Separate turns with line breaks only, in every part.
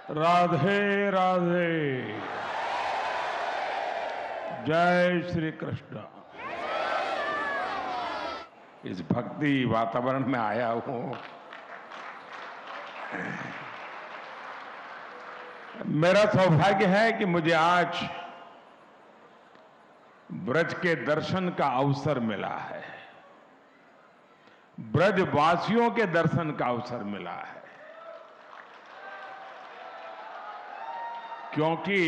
राधे राधे। जय श्री कृष्ण। इस भक्ति वातावरण में आया हूं। मेरा सौभाग्य है कि मुझे आज ब्रज के दर्शन का अवसर मिला है, ब्रजवासियों के दर्शन का अवसर मिला है, क्योंकि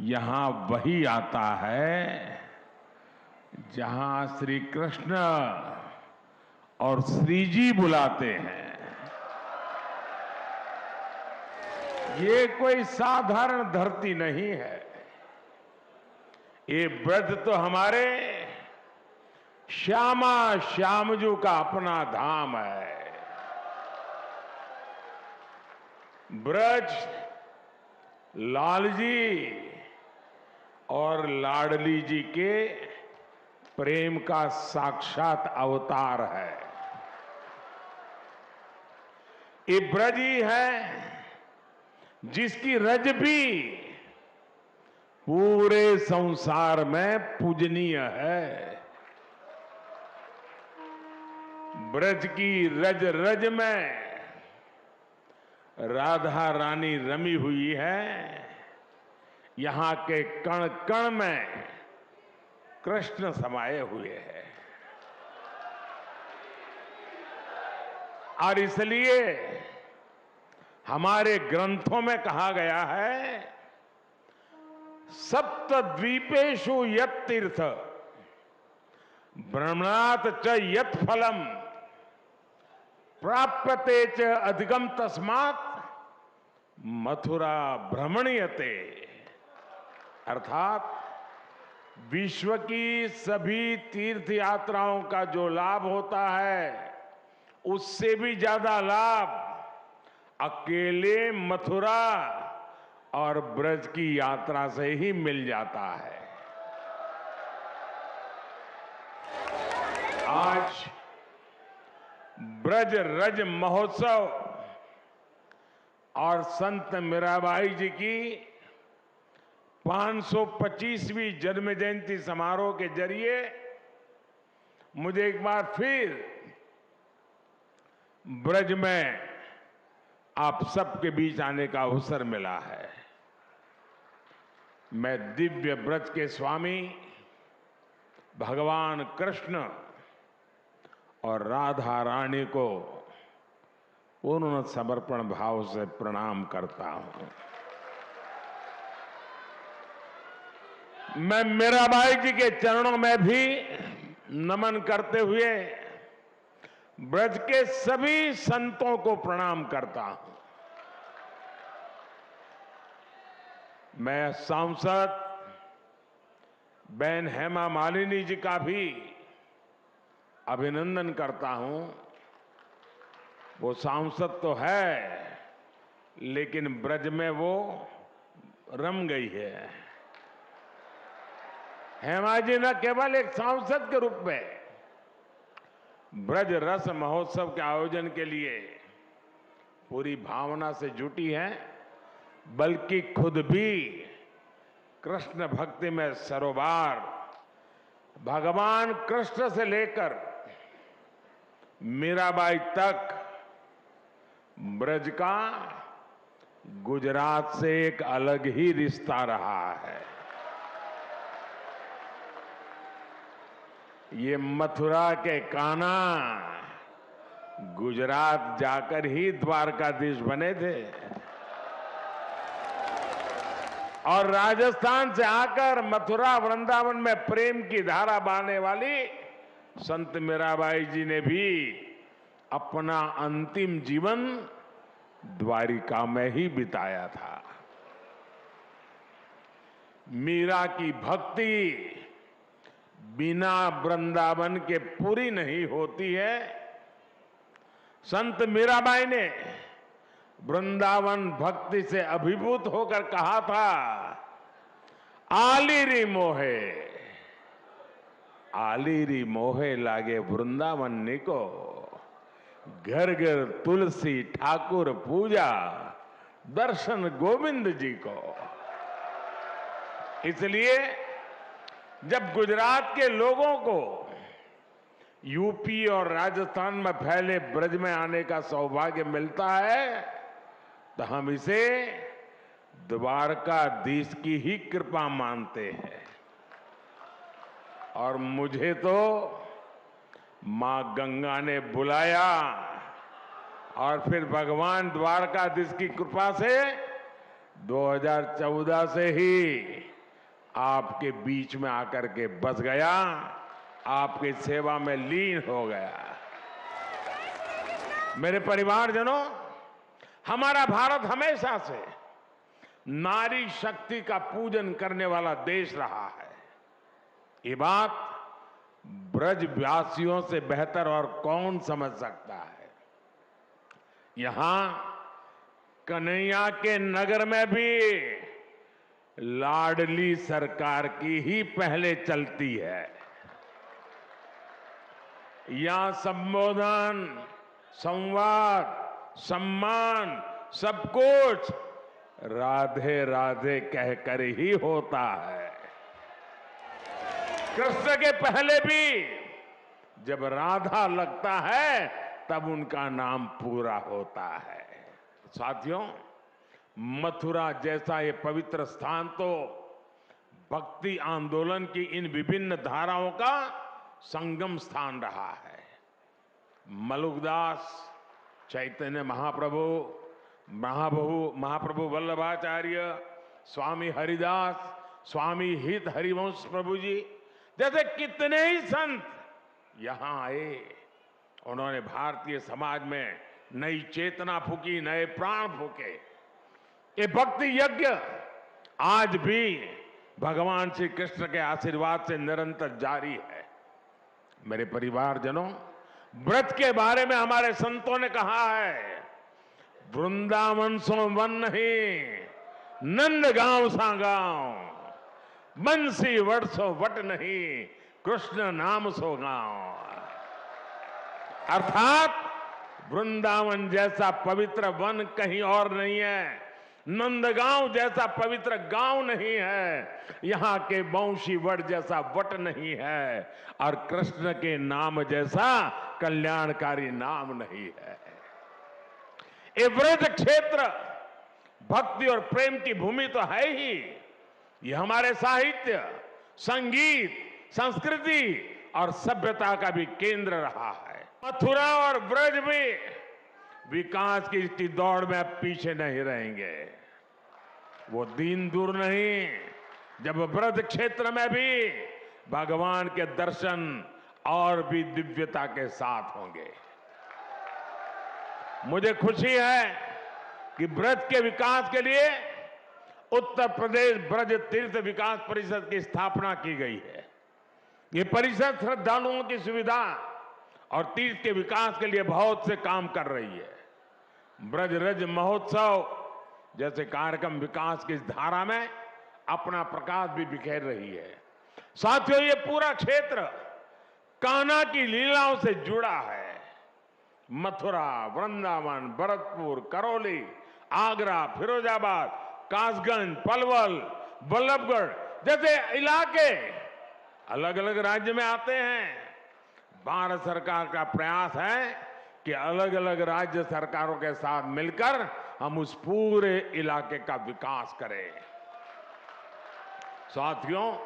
यहां वही आता है जहां श्री कृष्ण और श्री जी बुलाते हैं। ये कोई साधारण धरती नहीं है। ये ब्रज तो हमारे श्यामा श्यामजू का अपना धाम है। ब्रज लाल जी और लाडली जी के प्रेम का साक्षात अवतार है। ये ब्रज ही है जिसकी रज भी पूरे संसार में पूजनीय है। ब्रज की रज रज में राधा रानी रमी हुई है। यहां के कण कण में कृष्ण समाये हुए हैं। और इसलिए हमारे ग्रंथों में कहा गया है, सप्तद्वीपेषु यत् तीर्थ भ्रमणात् च यत् फलम प्राप्यते च अधिगम तस्मात् मथुरा भ्रमणीयते। अर्थात विश्व की सभी तीर्थ यात्राओं का जो लाभ होता है, उससे भी ज्यादा लाभ अकेले मथुरा और ब्रज की यात्रा से ही मिल जाता है। आज ब्रज रज महोत्सव और संत मीराबाई जी की 525वीं जन्म जयंती समारोह के जरिए मुझे एक बार फिर ब्रज में आप सबके बीच आने का अवसर मिला है। मैं दिव्य ब्रज के स्वामी भगवान कृष्ण और राधा रानी को पूर्ण समर्पण भाव से प्रणाम करता हूं। मैं मीराबाई जी के चरणों में भी नमन करते हुए ब्रज के सभी संतों को प्रणाम करता हूं। मैं सांसद बहन हेमा मालिनी जी का भी अभिनंदन करता हूं। वो सांसद तो है, लेकिन ब्रज में वो रम गई है। हेमा जी न केवल एक सांसद के रूप में ब्रज रस महोत्सव के आयोजन के लिए पूरी भावना से जुटी है, बल्कि खुद भी कृष्ण भक्ति में सरोबार भगवान कृष्ण से लेकर मीराबाई तक ब्रज का गुजरात से एक अलग ही रिश्ता रहा है। ये मथुरा के कान्हा गुजरात जाकर ही द्वारकाधीश बने थे और राजस्थान से आकर मथुरा वृंदावन में प्रेम की धारा बहाने वाली संत मीराबाई जी ने भी अपना अंतिम जीवन द्वारिका में ही बिताया था। मीरा की भक्ति बिना वृंदावन के पूरी नहीं होती है। संत मीराबाई ने वृंदावन भक्ति से अभिभूत होकर कहा था, आलीरी मोहे, आलीरी मोहे लागे वृंदावन निको, घर घर तुलसी ठाकुर पूजा, दर्शन गोविंद जी को। इसलिए जब गुजरात के लोगों को यूपी और राजस्थान में फैले ब्रज में आने का सौभाग्य मिलता है तो हम इसे द्वारकाधीश की ही कृपा मानते हैं। और मुझे तो मां गंगा ने बुलाया और फिर भगवान द्वारकाधीश की कृपा से 2014 से ही आपके बीच में आकर के बस गया, आपकी सेवा में लीन हो गया। मेरे परिवारजनों, हमारा भारत हमेशा से नारी शक्ति का पूजन करने वाला देश रहा है। ये बात ब्रजवासियों से बेहतर और कौन समझ सकता है। यहां कन्हैया के नगर में भी लाडली सरकार की ही पहले चलती है। यहां संबोधन, संवाद, सम्मान सब कुछ राधे राधे कहकर ही होता है। कृष्ण के पहले भी जब राधा लगता है तब उनका नाम पूरा होता है। साथियों, मथुरा जैसा ये पवित्र स्थान तो भक्ति आंदोलन की इन विभिन्न धाराओं का संगम स्थान रहा है। मलुकदास, चैतन्य महाप्रभु वल्लभाचार्य, स्वामी हरिदास, स्वामी हित हरिवंश प्रभु जी जैसे कितने ही संत यहां आए। उन्होंने भारतीय समाज में नई चेतना फूकी, नए प्राण फूके। ये भक्ति यज्ञ आज भी भगवान श्री कृष्ण के आशीर्वाद से निरंतर जारी है। मेरे परिवारजनों, व्रत के बारे में हमारे संतों ने कहा है, वृंदावन सो वन नहीं, नंद गांव सा गांव, बंसी वट सो वट नहीं, कृष्ण नाम सो गांव। अर्थात वृंदावन जैसा पवित्र वन कहीं और नहीं है, नंदगांव जैसा पवित्र गांव नहीं है, यहां के बंशी वट जैसा वट नहीं है, और कृष्ण के नाम जैसा कल्याणकारी नाम नहीं है। ये व्रज क्षेत्र भक्ति और प्रेम की भूमि तो है ही, ये हमारे साहित्य, संगीत, संस्कृति और सभ्यता का भी केंद्र रहा है। मथुरा और ब्रज में विकास की दौड़ में अब पीछे नहीं रहेंगे। वो दिन दूर नहीं जब ब्रज क्षेत्र में भी भगवान के दर्शन और भी दिव्यता के साथ होंगे। मुझे खुशी है कि ब्रज के विकास के लिए उत्तर प्रदेश ब्रज तीर्थ विकास परिषद की स्थापना की गई है। ये परिषद श्रद्धालुओं की सुविधा और तीर्थ के विकास के लिए बहुत से काम कर रही है। ब्रज रज महोत्सव जैसे कार्यक्रम विकास की इस धारा में अपना प्रकाश भी बिखेर रही है। साथियों, ये पूरा क्षेत्र कान्हा की लीलाओं से जुड़ा है। मथुरा, वृंदावन, भरतपुर, करौली, आगरा, फिरोजाबाद, कासगंज, पलवल, बल्लभगढ़ जैसे इलाके अलग अलग राज्य में आते हैं। भारत सरकार का प्रयास है कि अलग अलग राज्य सरकारों के साथ मिलकर हम उस पूरे इलाके का विकास करें। साथियों,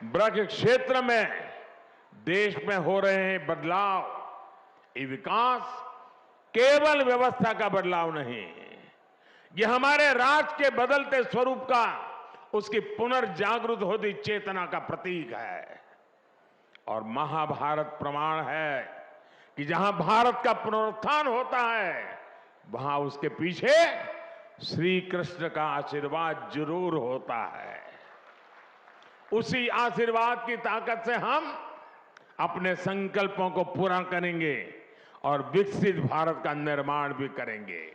ब्रज क्षेत्र में देश में हो रहे हैं बदलाव, ये विकास केवल व्यवस्था का बदलाव नहीं, ये हमारे राष्ट्र के बदलते स्वरूप का, उसकी पुनर्जागृत होती चेतना का प्रतीक है। और महाभारत प्रमाण है कि जहां भारत का पुनरुत्थान होता है वहां उसके पीछे श्री कृष्ण का आशीर्वाद जरूर होता है। उसी आशीर्वाद की ताकत से हम अपने संकल्पों को पूरा करेंगे और विकसित भारत का निर्माण भी करेंगे।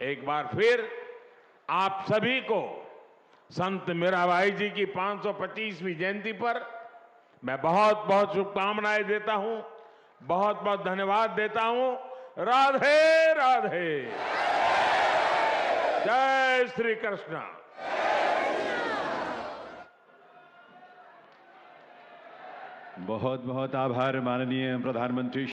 एक बार फिर आप सभी को संत मीराबाई जी की 525वीं जयंती पर मैं बहुत बहुत शुभकामनाएं देता हूं, बहुत बहुत धन्यवाद देता हूं। राधे राधे। जय श्री कृष्ण।
बहुत बहुत आभार माननीय प्रधानमंत्री।